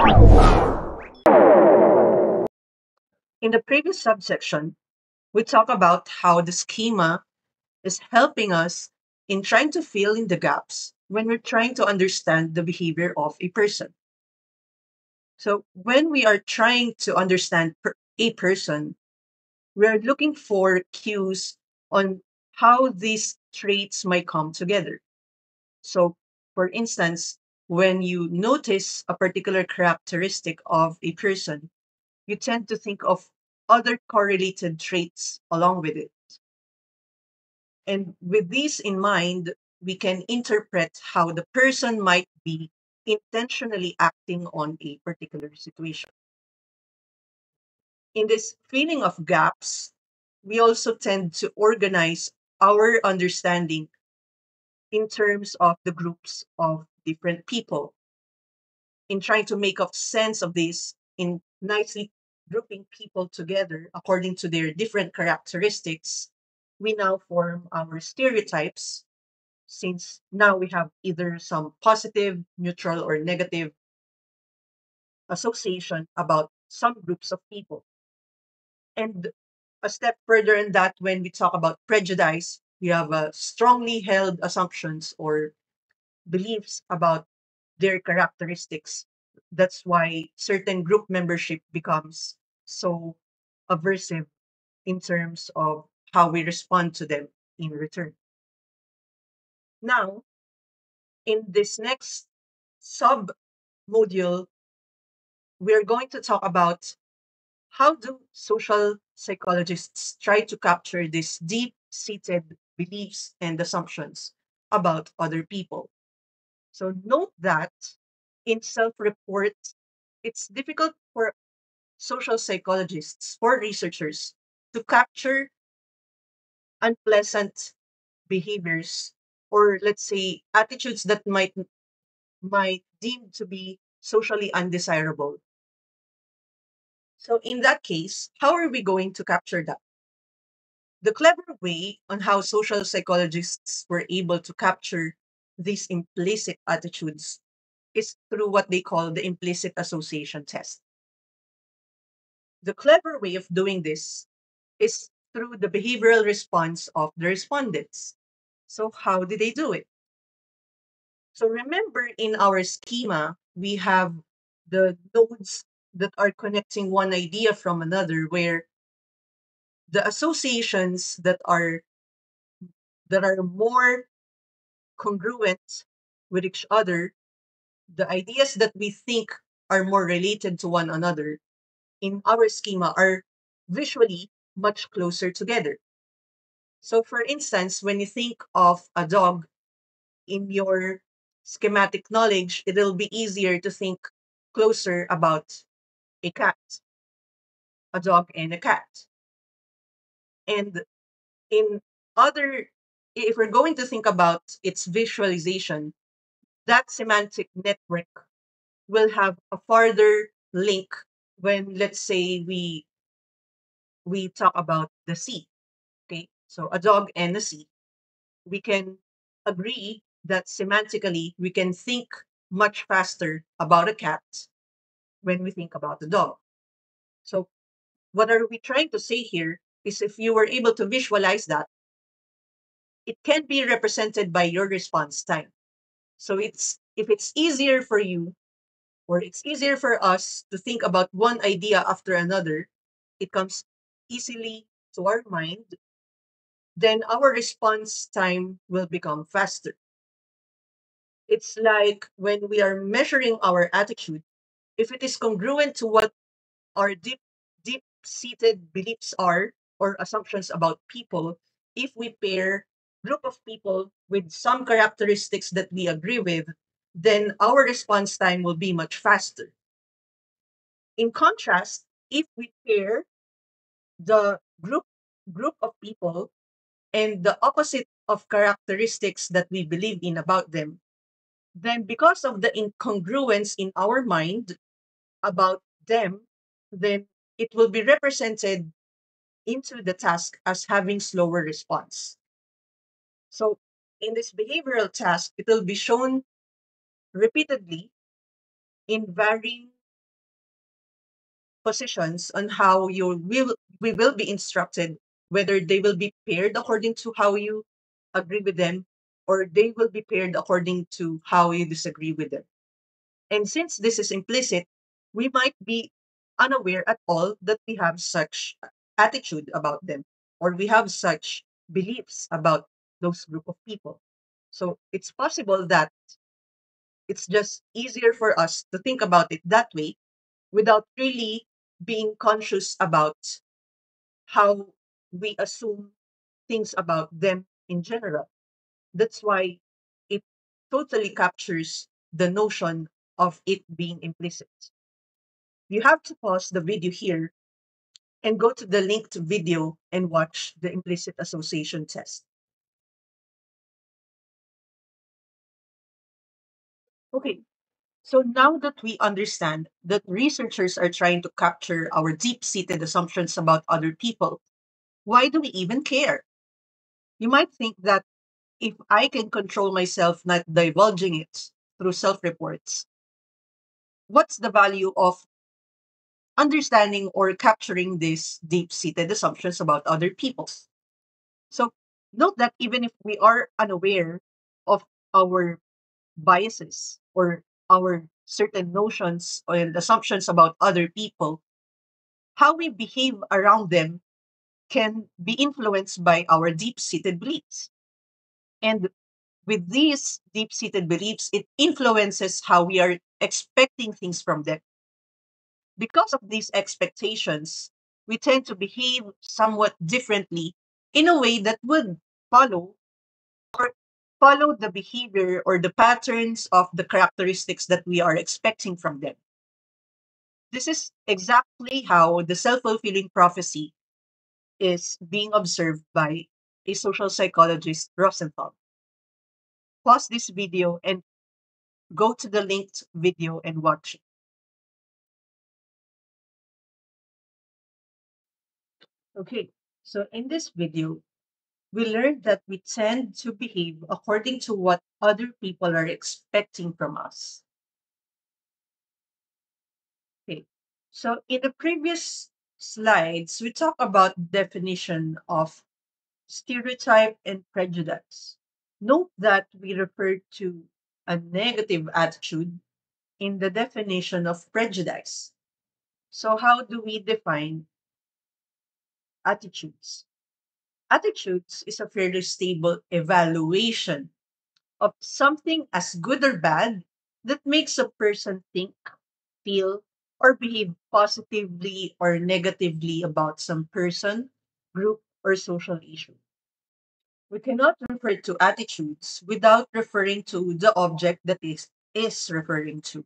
In the previous subsection, we talked about how the schema is helping us in trying to fill in the gaps when we're trying to understand the behavior of a person. So, when we are trying to understand a person, we're looking for cues on how these traits might come together. So, for instance, when you notice a particular characteristic of a person, you tend to think of other correlated traits along with it. And with these in mind, we can interpret how the person might be intentionally acting on a particular situation. In this feeling of gaps, we also tend to organize our understanding in terms of the groups of different people. In trying to make up sense of this, in nicely grouping people together according to their different characteristics, we now form our stereotypes, since now we have either some positive, neutral, or negative association about some groups of people. And a step further in that, when we talk about prejudice, we have strongly held assumptions or beliefs about their characteristics. That's why certain group membership becomes so aversive in terms of how we respond to them in return. Now, in this next sub module, we're going to talk about how do social psychologists try to capture these deep seated beliefs and assumptions about other people. So note that in self-report, it's difficult for social psychologists, for researchers, to capture unpleasant behaviors, or let's say attitudes that might deem to be socially undesirable. So in that case, how are we going to capture that? The clever way on how social psychologists were able to capture these implicit attitudes is through what they call the implicit association test. The clever way of doing this is through the behavioral response of the respondents. So, how did they do it? So, remember in our schema, we have the nodes that are connecting one idea from another, where the associations that are more congruent with each other, the ideas that we think are more related to one another in our schema are visually much closer together. So, for instance, when you think of a dog in your schematic knowledge, it'll be easier to think closer about a cat, a dog, and a cat. And in other, if we're going to think about its visualization, that semantic network will have a farther link when, let's say, we talk about the sea. Okay, so a dog and a sea, we can agree that semantically we can think much faster about a cat when we think about the dog. So, what are we trying to say here is if you were able to visualize that, it can be represented by your response time. So, if it's easier for you or it's easier for us to think about one idea after another, it comes easily to our mind, then our response time will become faster. It's like when we are measuring our attitude, if it is congruent to what our deep seated beliefs are or assumptions about people, if we pair group of people with some characteristics that we agree with, then our response time will be much faster. In contrast, if we pair the group of people and the opposite of characteristics that we believe in about them, then because of the incongruence in our mind about them, then it will be represented into the task as having slower response. So in this behavioral task, it will be shown repeatedly in varying positions on how we will be instructed, whether they will be paired according to how you agree with them, or they will be paired according to how you disagree with them. And since this is implicit, we might be unaware at all that we have such attitude about them, or we have such beliefs about those group of people. So it's possible that it's just easier for us to think about it that way without really being conscious about how we assume things about them in general. That's why it totally captures the notion of it being implicit. You have to pause the video here and go to the linked video and watch the implicit association test. Okay, so now that we understand that researchers are trying to capture our deep seated assumptions about other people, why do we even care? You might think that if I can control myself not divulging it through self reports, what's the value of understanding or capturing these deep seated assumptions about other people? So, note that even if we are unaware of our biases or our certain notions and assumptions about other people, how we behave around them can be influenced by our deep seated beliefs. And with these deep seated beliefs, it influences how we are expecting things from them. Because of these expectations, we tend to behave somewhat differently in a way that would follow or follow the behavior or the patterns of the characteristics that we are expecting from them. This is exactly how the self fulfilling prophecy is being observed by a social psychologist, Rosenthal. Pause this video and go to the linked video and watch it. Okay, so in this video, we learned that we tend to behave according to what other people are expecting from us. Okay, so in the previous slides, we talked about definition of stereotype and prejudice. Note that we refer to a negative attitude in the definition of prejudice. So, how do we define attitudes? Attitudes is a fairly stable evaluation of something as good or bad that makes a person think, feel, or behave positively or negatively about some person, group, or social issue. We cannot refer to attitudes without referring to the object that is referring to.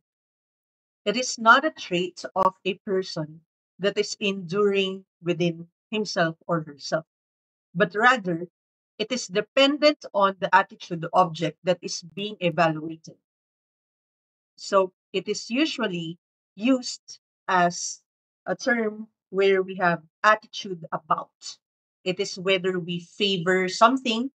It is not a trait of a person that is enduring within himself or herself, but rather it is dependent on the attitude object that is being evaluated. So it is usually used as a term where we have attitude about. It is whether we favor something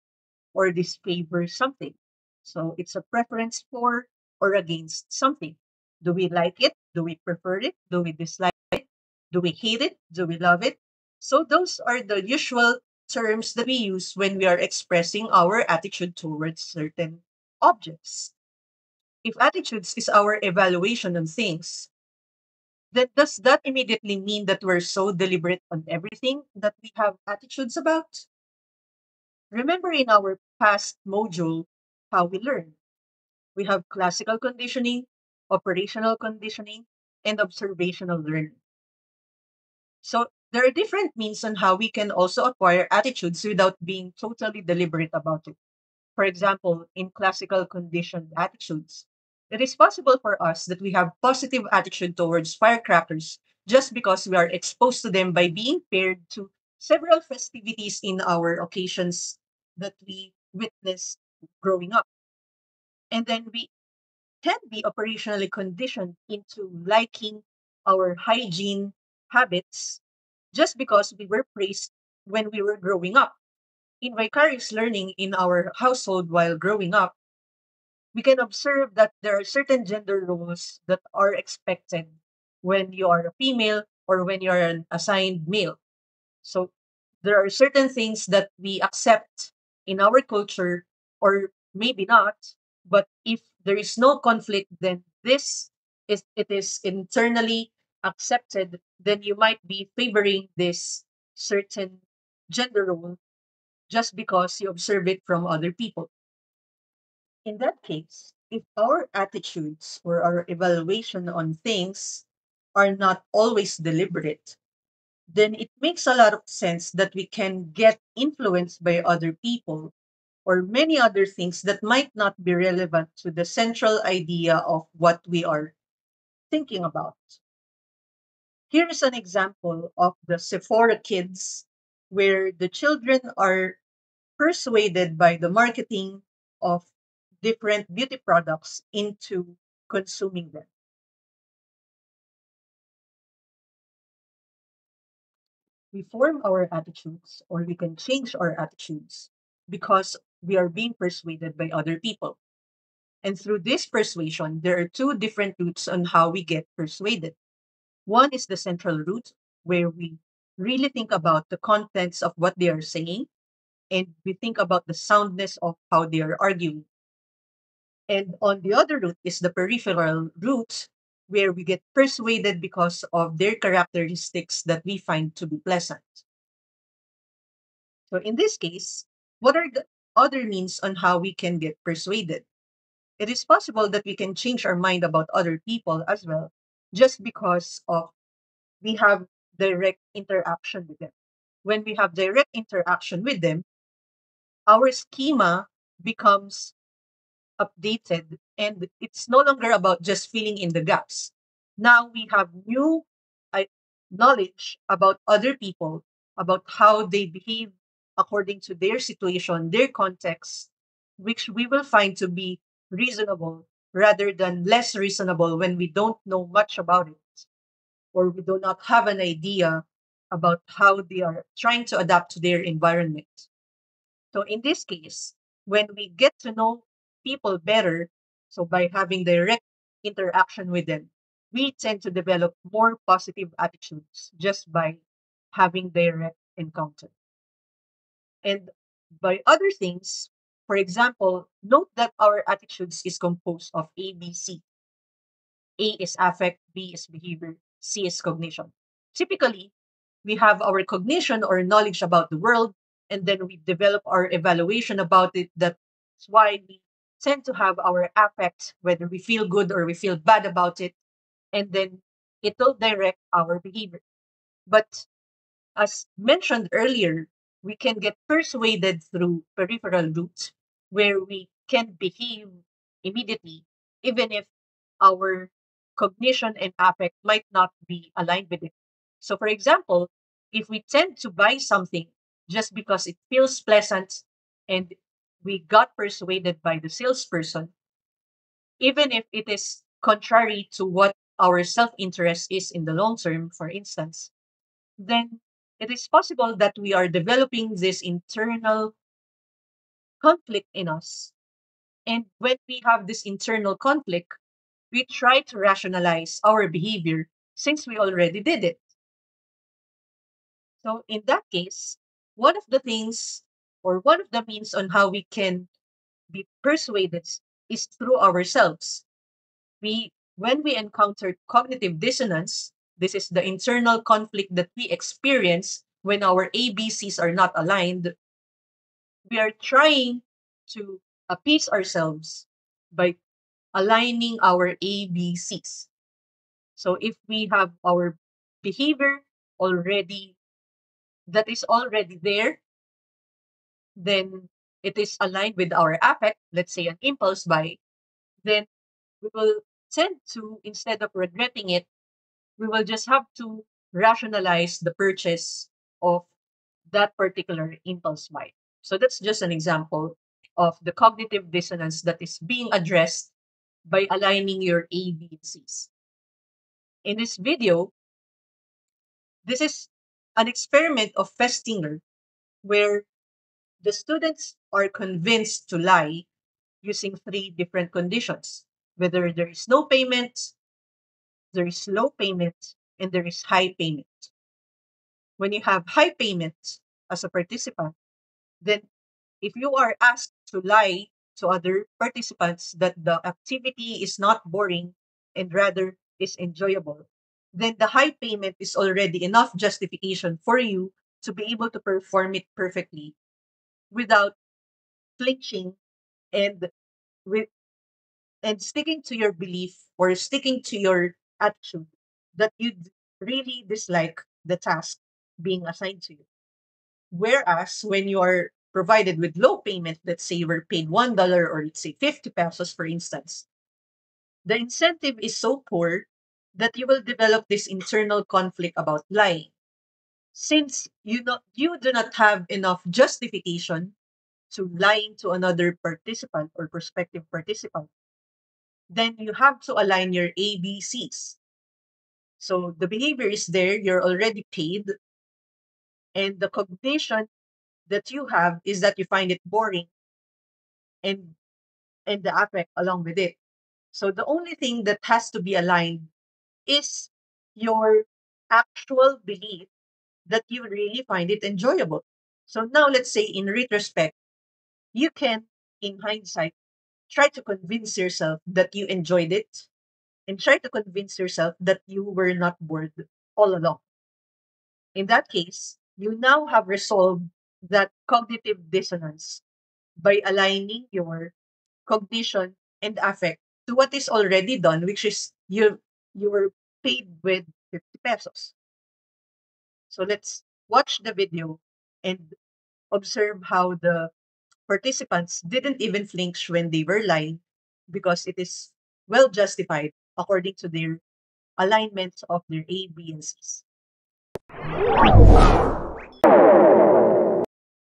or disfavor something. So it's a preference for or against something. Do we like it? Do we prefer it? Do we dislike it? Do we hate it? Do we love it? So those are the usual terms that we use when we are expressing our attitude towards certain objects. If attitudes is our evaluation on things, then does that immediately mean that we're so deliberate on everything that we have attitudes about? Remember in our past module how we learn. We have classical conditioning, operational conditioning, and observational learning. So there are different means on how we can also acquire attitudes without being totally deliberate about it. For example, in classical conditioned attitudes, it is possible for us that we have positive attitude towards firecrackers just because we are exposed to them by being paired to several festivities in our occasions that we witnessed growing up. And then we can be operationally conditioned into liking our hygiene habits just because we were praised when we were growing up. In vicarious learning in our household while growing up, we can observe that there are certain gender roles that are expected when you are a female or when you're an assigned male. So there are certain things that we accept in our culture, or maybe not. But if there is no conflict, then this is it is internally accepted. Then you might be favoring this certain gender role just because you observe it from other people. In that case, if our attitudes or our evaluation on things are not always deliberate, then it makes a lot of sense that we can get influenced by other people or many other things that might not be relevant to the central idea of what we are thinking about. Here is an example of the Sephora kids, where the children are persuaded by the marketing of different beauty products into consuming them. We form our attitudes, or we can change our attitudes because we are being persuaded by other people. And through this persuasion, there are two different routes on how we get persuaded. One is the central route, where we really think about the contents of what they are saying, and we think about the soundness of how they are arguing. And on the other route is the peripheral route, where we get persuaded because of their characteristics that we find to be pleasant. So in this case, what are the other means on how we can get persuaded? It is possible that we can change our mind about other people as well, just because of we have direct interaction with them. When we have direct interaction with them, our schema becomes updated, and it's no longer about just filling in the gaps. Now we have new uh, knowledge about other people, about how they behave according to their situation, their context, which we will find to be reasonable rather than less reasonable when we don't know much about it, or we do not have an idea about how they are trying to adapt to their environment. So in this case, when we get to know people better, so by having direct interaction with them, we tend to develop more positive attitudes just by having direct encounter. And by other things, for example, note that our attitudes is composed of A, B, C. A is affect, B is behavior, C is cognition. Typically, we have our cognition or knowledge about the world, and then we develop our evaluation about it. That's why we tend to have our affect, whether we feel good or we feel bad about it, and then it will direct our behavior. But as mentioned earlier, we can get persuaded through peripheral routes, where we can behave immediately, even if our cognition and affect might not be aligned with it. So, for example, if we tend to buy something just because it feels pleasant and we got persuaded by the salesperson, even if it is contrary to what our self interest is in the long term, for instance, then it is possible that we are developing this internal conflict in us. And when we have this internal conflict, we try to rationalize our behavior since we already did it. So, in that case, one of the things or one of the means on how we can be persuaded is through ourselves. When we encounter cognitive dissonance, this is the internal conflict that we experience when our ABCs are not aligned. We are trying to appease ourselves by aligning our ABCs. So if we have our behavior already that is already there, then it is aligned with our affect, let's say an impulse buy, then we will tend to, instead of regretting it, we will just have to rationalize the purchase of that particular impulse buy. So that's just an example of the cognitive dissonance that is being addressed by aligning your A, B, and C's. In this video, this is an experiment of Festinger, where the students are convinced to lie using three different conditions: whether there is no payment, there is low payment, and there is high payment. When you have high payments as a participant, then if you are asked to lie to other participants that the activity is not boring and rather is enjoyable, then the high payment is already enough justification for you to be able to perform it perfectly without flinching and with and sticking to your belief or sticking to your attitude that you really dislike the task being assigned to you. Whereas when you are provided with low payment, let's say we're paid $1 or let's say 50 pesos, for instance, the incentive is so poor that you will develop this internal conflict about lying. Since you do not have enough justification to lying to another participant or prospective participant, then you have to align your ABCs. So the behavior is there, you're already paid, and the cognition that you have is that you find it boring and and the affect along with it. So the only thing that has to be aligned is your actual belief that you really find it enjoyable. So now let's say in retrospect, you can, in hindsight, try to convince yourself that you enjoyed it and try to convince yourself that you were not bored all along. In that case, you now have resolved that cognitive dissonance by aligning your cognition and affect to what is already done, which is you were paid with 50 pesos. So let's watch the video and observe how the participants didn't even flinch when they were lying because it is well justified according to their alignments of their A, B, and C's.